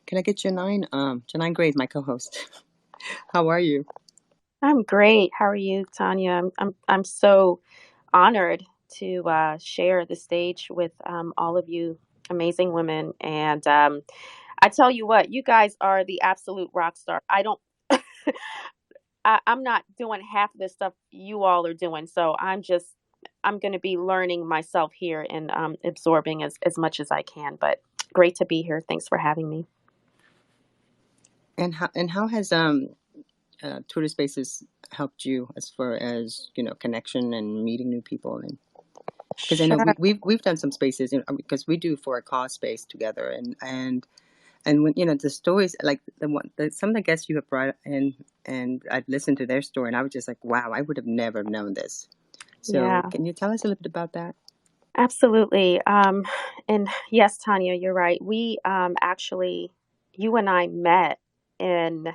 Can I get Janine? Janine Gray is my co-host. How are you? I'm great. How are you, Tanya? I'm so honored to share the stage with all of you amazing women. And I tell you what, you guys are the absolute rock star. I don't, I'm not doing half of the stuff you all are doing. So I'm going to be learning myself here and absorbing as much as I can. But great to be here. Thanks for having me. And how has Twitter Spaces helped you as far as connection and meeting new people? And because I know Sure. we've done some spaces, because we do for a cause space together, and when the stories, like some of the guests you have brought in, and I've listened to their story, and I was just like, wow, I would have never known this. So Yeah. can you tell us a little bit about that? Absolutely. And yes, Tanya, you're right. We actually, you and I met in,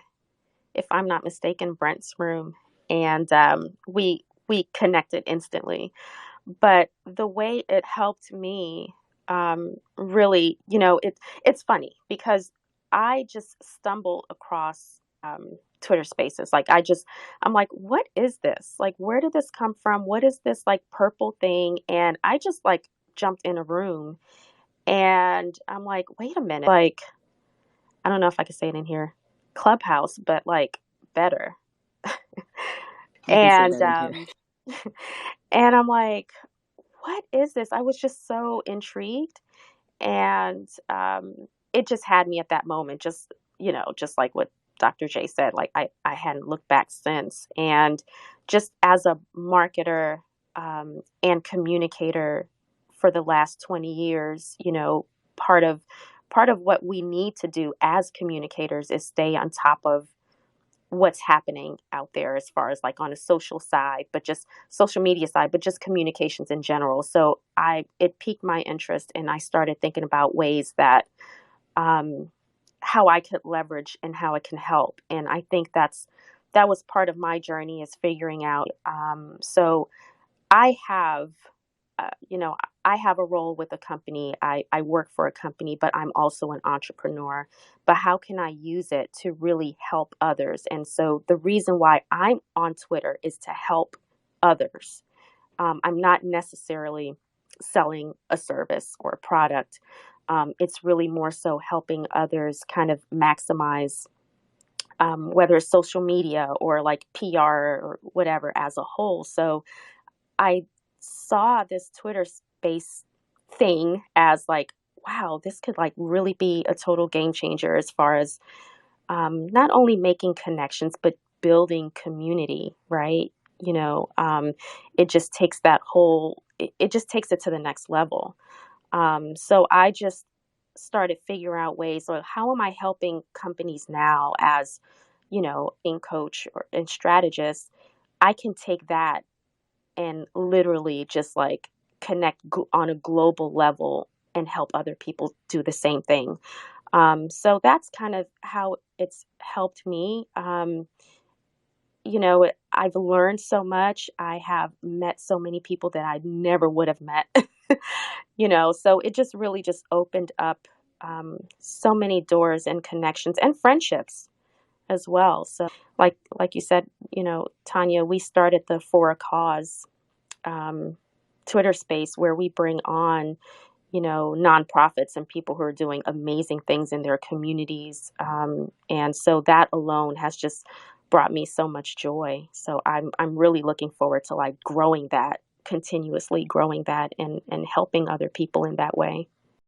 if I'm not mistaken, Brent's room, and we connected instantly. But the way it helped me, really, it's funny because I just stumbled across Twitter Spaces. I'm like, what is this? Like, where did this come from? What is this like purple thing? And I just like jumped in a room, and I'm like, wait a minute, like, I don't know if I could say it in here, Clubhouse, but like better. You can say And that in here. and I'm like, what is this? I was just so intrigued, and it just had me at that moment. Just like what Dr. J said, like I hadn't looked back since. And just as a marketer and communicator for the last 20 years, part of part of what we need to do as communicators is stay on top of what's happening out there as far as like on a social side, but just social media side, but just communications in general. So it piqued my interest, and I started thinking about ways that um, how I could leverage and how it can help. And I think that was part of my journey, is figuring out. So I have, I have a role with a company. I work for a company, but I'm also an entrepreneur. But how can I use it to really help others? And so the reason why I'm on Twitter is to help others. I'm not necessarily selling a service or a product. It's really more so helping others kind of maximize, whether it's social media or like PR or whatever as a whole. So I saw this Twitter space thing as like, wow, this could like really be a total game changer as far as not only making connections, but building community, right? It just takes it just takes it to the next level. So I just started figuring out ways, like, how am I helping companies now as, in coach or in strategist? I can take that and literally just like connect on a global level and help other people do the same thing. So that's kind of how it's helped me. I've learned so much. I have met so many people that I never would have met. So it just really just opened up so many doors and connections and friendships as well. So like you said, Tanya, we started the For a Cause um, Twitter space where we bring on, nonprofits and people who are doing amazing things in their communities. And so that alone has just brought me so much joy. So I'm really looking forward to like growing that, continuously growing that, and helping other people in that way.